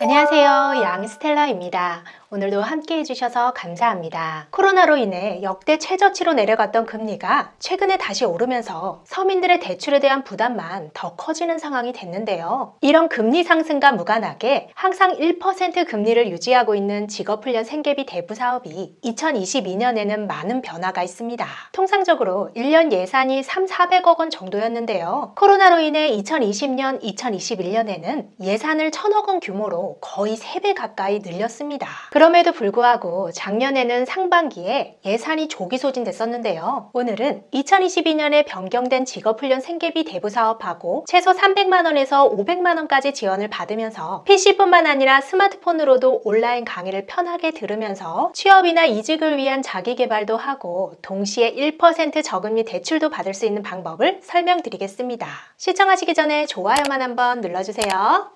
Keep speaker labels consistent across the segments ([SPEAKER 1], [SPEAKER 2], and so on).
[SPEAKER 1] 안녕하세요. 양스텔라입니다. 오늘도 함께 해주셔서 감사합니다. 코로나로 인해 역대 최저치로 내려갔던 금리가 최근에 다시 오르면서 서민들의 대출에 대한 부담만 더 커지는 상황이 됐는데요. 이런 금리 상승과 무관하게 항상 1% 금리를 유지하고 있는 직업훈련 생계비 대부 사업이 2022년에는 많은 변화가 있습니다. 통상적으로 1년 예산이 400억 원 정도였는데요. 코로나로 인해 2020년, 2021년에는 예산을 1000억 원 규모로 거의 3배 가까이 늘렸습니다. 그럼에도 불구하고 작년에는 상반기에 예산이 조기 소진됐었는데요. 오늘은 2022년에 변경된 직업훈련 생계비 대부 사업하고 최소 300만 원에서 500만 원까지 지원을 받으면서 PC뿐만 아니라 스마트폰으로도 온라인 강의를 편하게 들으면서 취업이나 이직을 위한 자기개발도 하고 동시에 1% 저금리 대출도 받을 수 있는 방법을 설명드리겠습니다. 시청하시기 전에 좋아요만 한번 눌러주세요.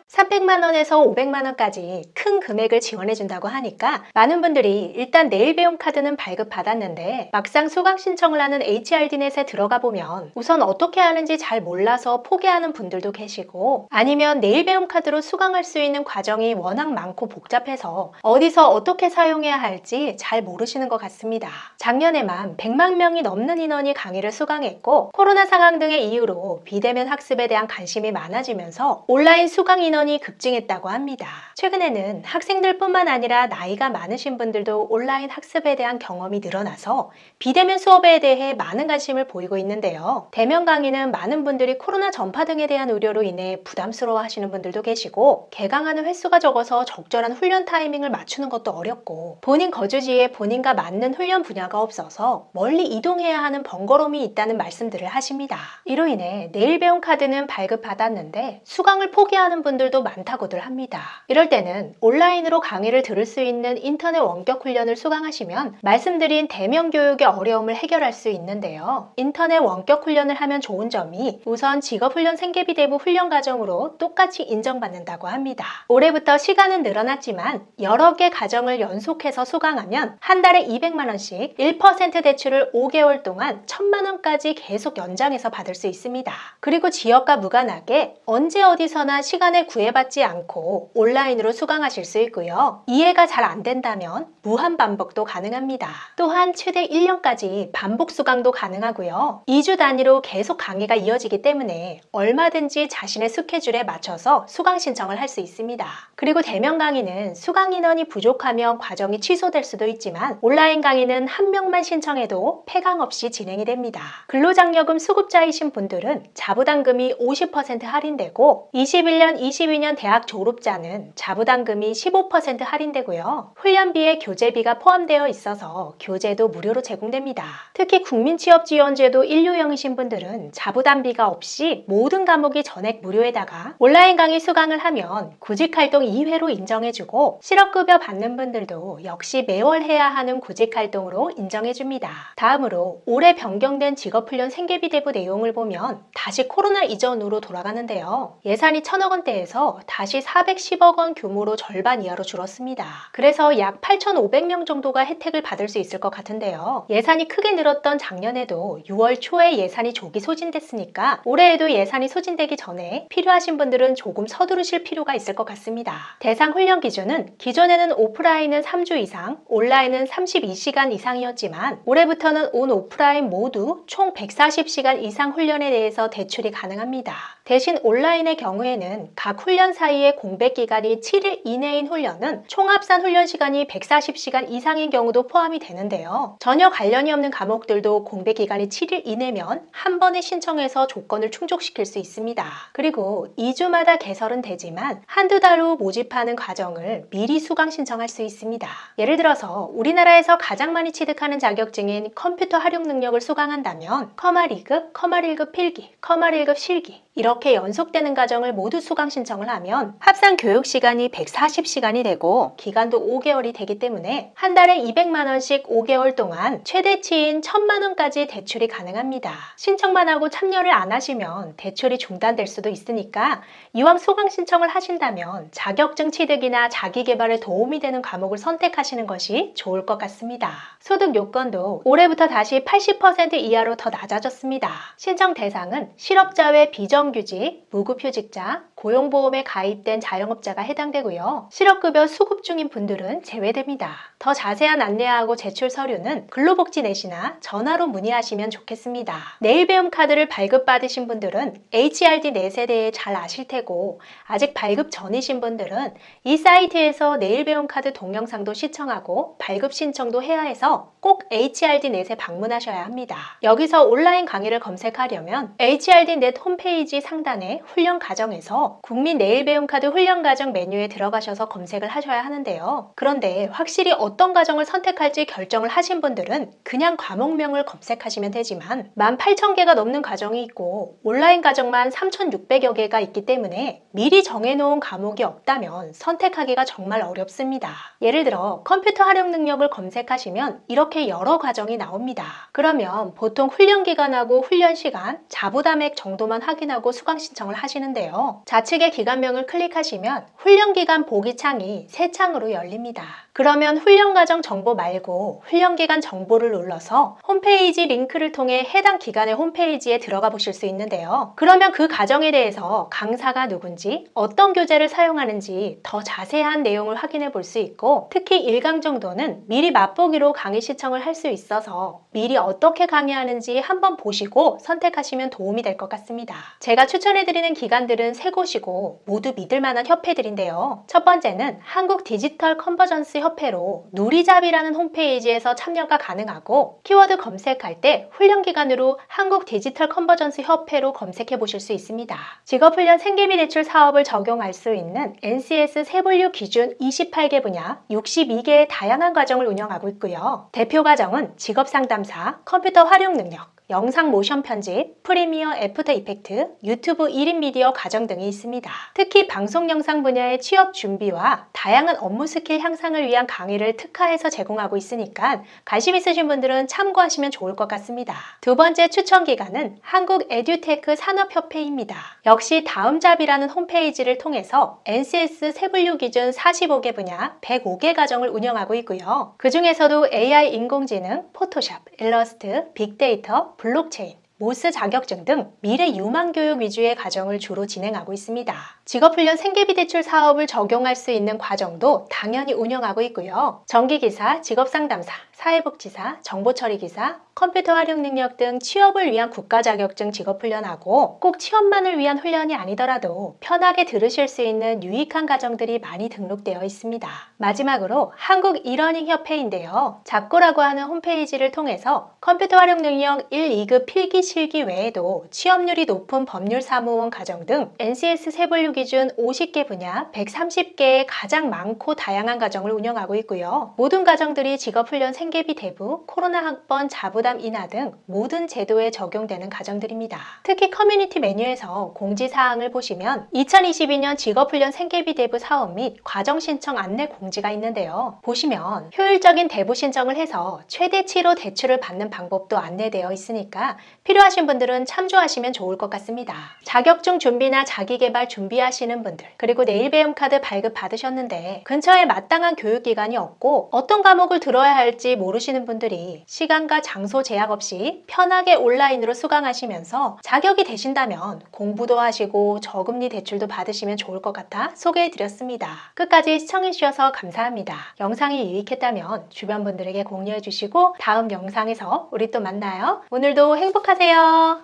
[SPEAKER 1] 300만 원에서 500만 원까지 큰 금액을 지원해준다고 하니까 많은 분들이 일단 내일 배움 카드는 발급받았는데 막상 수강 신청을 하는 HRD넷에 들어가 보면 우선 어떻게 하는지 잘 몰라서 포기하는 분들도 계시고 아니면 내일 배움 카드로 수강할 수 있는 과정이 워낙 많고 복잡해서 어디서 어떻게 사용해야 할지 잘 모르시는 것 같습니다. 작년에만 100만 명이 넘는 인원이 강의를 수강했고 코로나 상황 등의 이유로 비대면 학습에 대한 관심이 많아지면서 온라인 수강 인원이 급증했다고 합니다. 최근에는 학생들뿐만 아니라 나이가 많으신 분들도 온라인 학습에 대한 경험이 늘어나서 비대면 수업에 대해 많은 관심을 보이고 있는데요. 대면 강의는 많은 분들이 코로나 전파 등에 대한 우려로 인해 부담스러워 하시는 분들도 계시고 개강하는 횟수가 적어서 적절한 훈련 타이밍을 맞추는 것도 어렵고 본인 거주지에 본인과 맞는 훈련 분야가 없어서 멀리 이동해야 하는 번거로움이 있다는 말씀들을 하십니다. 이로 인해 내일 배움 카드는 발급받았는데 수강을 포기하는 분들도 많다고들 합니다. 이럴 때는 온라인으로 강의를 들을 수 있는 인터넷 원격 훈련을 수강하시면 말씀드린 대면 교육의 어려움을 해결할 수 있는데요. 인터넷 원격 훈련을 하면 좋은 점이 우선 직업훈련 생계비 대부 훈련 과정으로 똑같이 인정받는다고 합니다. 올해부터 시간은 늘어났지만 여러 개 과정을 연속해서 수강하면 한 달에 200만 원씩 1% 대출을 5개월 동안 1000만 원까지 계속 연장해서 받을 수 있습니다. 그리고 지역과 무관하게 언제 어디서나 시간에 구애받지 않고 온라인으로 수강하실 수 있고요. 이해가 잘 안 된다면 무한 반복도 가능합니다. 또한 최대 1년까지 반복 수강도 가능하고요. 2주 단위로 계속 강의가 이어지기 때문에 얼마든지 자신의 스케줄에 맞춰서 수강 신청을 할 수 있습니다. 그리고 대면 강의는 수강 인원이 부족하면 과정이 취소될 수도 있지만 온라인 강의는 한 명만 신청해도 폐강 없이 진행이 됩니다. 근로장려금 수급자이신 분들은 자부담금이 50% 할인되고 21년, 22년 대학 졸업자는 자부담금이 15% 할인되고요. 훈련비에 교재비가 포함되어 있어서 교재도 무료로 제공됩니다. 특히 국민취업지원제도 1유형이신 분들은 자부담비가 없이 모든 과목이 전액 무료에다가 온라인 강의 수강을 하면 구직활동 2회로 인정해주고 실업급여 받는 분들도 역시 매월 해야 하는 구직활동으로 인정해줍니다. 다음으로 올해 변경된 직업훈련 생계비 대부 내용을 보면 다시 코로나 이전으로 돌아가는데요. 예산이 1000억 원대에서 다시 410억 원 규모로 절반 이하로 줄었습니다. 그래서 약 8,500명 정도가 혜택을 받을 수 있을 것 같은데요. 예산이 크게 늘었던 작년에도 6월 초에 예산이 조기 소진됐으니까 올해에도 예산이 소진되기 전에 필요하신 분들은 조금 서두르실 필요가 있을 것 같습니다. 대상 훈련 기준은 기존에는 오프라인은 3주 이상, 온라인은 32시간 이상이었지만 올해부터는 온 오프라인 모두 총 140시간 이상 훈련에 대해서 대출이 가능합니다. 대신 온라인의 경우에는 각 훈련 사이의 공백 기간이 7일 이내인 훈련은 총합산 훈련 시간이 140시간 이상인 경우도 포함이 되는데요. 전혀 관련이 없는 과목들도 공백 기간이 7일 이내면 한 번에 신청해서 조건을 충족시킬 수 있습니다. 그리고 2주마다 개설은 되지만 한두 달 후 모집하는 과정을 미리 수강 신청할 수 있습니다. 예를 들어서 우리나라에서 가장 많이 취득하는 자격증인 컴퓨터 활용 능력을 수강한다면 컴활 2급, 컴활 1급 필기, 컴활 1급 실기 이렇게 연속되는 과정을 모두 수강 신청을 하면 합산 교육 시간이 140시간이 되고 기간도 5개월이 되기 때문에 한 달에 200만 원씩 5개월 동안 최대치인 1000만 원까지 대출이 가능합니다. 신청만 하고 참여를 안 하시면 대출이 중단될 수도 있으니까 이왕 수강 신청을 하신다면 자격증 취득이나 자기 개발에 도움이 되는 과목을 선택하시는 것이 좋을 것 같습니다. 소득 요건도 올해부터 다시 80% 이하로 더 낮아졌습니다. 신청 대상은 실업자 외 비정규직, 무급휴직자, 고용보험에 가입된 자영업자가 해당되고요. 실업급여 수급 중인 분들은 제외됩니다. 더 자세한 안내하고 제출 서류는 근로복지넷이나 전화로 문의하시면 좋겠습니다. 내일 배움 카드를 발급받으신 분들은 HRD 넷에 대해 잘 아실 테고 아직 발급 전이신 분들은 이 사이트에서 내일 배움 카드 동영상도 시청하고 발급 신청도 해야 해서 꼭 HRD 넷에 방문하셔야 합니다. 여기서 온라인 강의를 검색하려면 HRD 넷 홈페이지 상단에 훈련 과정에서 국민 내일 배움 카드 훈련 과정 메뉴에 들어가셔서 검색을 하셔야 하는데요. 그런데 확실히 어떤 과정을 선택할지 결정을 하신 분들은 그냥 과목명을 검색하시면 되지만 18,000개가 넘는 과정이 있고 온라인 과정만 3,600여 개가 있기 때문에 미리 정해놓은 과목이 없다면 선택하기가 정말 어렵습니다. 예를 들어 컴퓨터 활용 능력을 검색하시면 이렇게 여러 과정이 나옵니다. 그러면 보통 훈련 기간하고 훈련 시간, 자부담액 정도만 확인하고 수강 신청을 하시는데요. 좌측의 기간명을 클릭하시면 훈련 기간 보기 창이 새 창으로 열립니다. 그러면 훈련 과정 정보 말고 훈련 기간 정보를 눌러서 홈페이지 링크를 통해 해당 기관의 홈페이지에 들어가 보실 수 있는데요. 그러면 그 과정에 대해서 강사가 누군지, 어떤 교재를 사용하는지 더 자세한 내용을 확인해 볼 수 있고 특히 1강 정도는 미리 맛보기로 강의 시청을 할 수 있어서 미리 어떻게 강의하는지 한번 보시고 선택하시면 도움이 될 것 같습니다. 제가 추천해 드리는 기관들은 세 곳이고 모두 믿을 만한 협회들인데요. 첫 번째는 한국 디지털 컨버전스 협회로 누리잡이라는 홈페이지에서 참여가 가능하고 키워드 검색할 때 훈련기관으로 한국 디지털 컨버전스 협회로 검색해 보실 수 있습니다. 직업훈련 생계비 대출 사업을 적용할 수 있는 NCS 세분류 기준 28개 분야 62개의 다양한 과정을 운영하고 있고요. 대표 과정은 직업상담사, 컴퓨터 활용 능력, 영상 모션 편집, 프리미어 애프터 이펙트, 유튜브 1인 미디어 과정 등이 있습니다. 특히 방송 영상 분야의 취업 준비와 다양한 업무 스킬 향상을 위한 강의를 특화해서 제공하고 있으니까 관심 있으신 분들은 참고하시면 좋을 것 같습니다. 두 번째 추천 기관은 한국 에듀테크 산업협회입니다. 역시 다음잡이라는 홈페이지를 통해서 NCS 세분류 기준 45개 분야 105개 과정을 운영하고 있고요. 그 중에서도 AI 인공지능, 포토샵, 일러스트, 빅데이터, 블록체인, 모스 자격증 등 미래 유망 교육 위주의 과정을 주로 진행하고 있습니다. 직업훈련 생계비 대출 사업을 적용할 수 있는 과정도 당연히 운영하고 있고요. 전기기사, 직업상담사, 사회복지사, 정보처리기사, 컴퓨터 활용 능력 등 취업을 위한 국가자격증 직업훈련하고 꼭 취업만을 위한 훈련이 아니더라도 편하게 들으실 수 있는 유익한 과정들이 많이 등록되어 있습니다. 마지막으로 한국 이러닝 협회인데요. 잡고라고 하는 홈페이지를 통해서 컴퓨터 활용 능력 1, 2급 필기 실기 외에도 취업률이 높은 법률사무원 과정 등 NCS 세분류 기준 50개 분야 130개의 가장 많고 다양한 과정을 운영하고 있고요. 모든 과정들이 직업훈련 생계비 대부, 코로나 학번, 자부담 인하 등 모든 제도에 적용되는 과정들입니다. 특히 커뮤니티 메뉴에서 공지사항을 보시면 2022년 직업훈련 생계비 대부 사업 및 과정 신청 안내 공지가 있는데요. 보시면 효율적인 대부 신청을 해서 최대치로 대출을 받는 방법도 안내되어 있으니까 필요하신 분들은 참조하시면 좋을 것 같습니다. 자격증 준비나 자기개발 준비하시는 분들, 그리고 내일 배움 카드 발급 받으셨는데 근처에 마땅한 교육기관이 없고 어떤 과목을 들어야 할지 모르시는 분들이 시간과 장소 제약 없이 편하게 온라인으로 수강하시면서 자격이 되신다면 공부도 하시고 저금리 대출도 받으시면 좋을 것 같아 소개해드렸습니다. 끝까지 시청해주셔서 감사합니다. 영상이 유익했다면 주변 분들에게 공유해주시고 다음 영상에서 우리 또 만나요. 오늘도 행복하세요.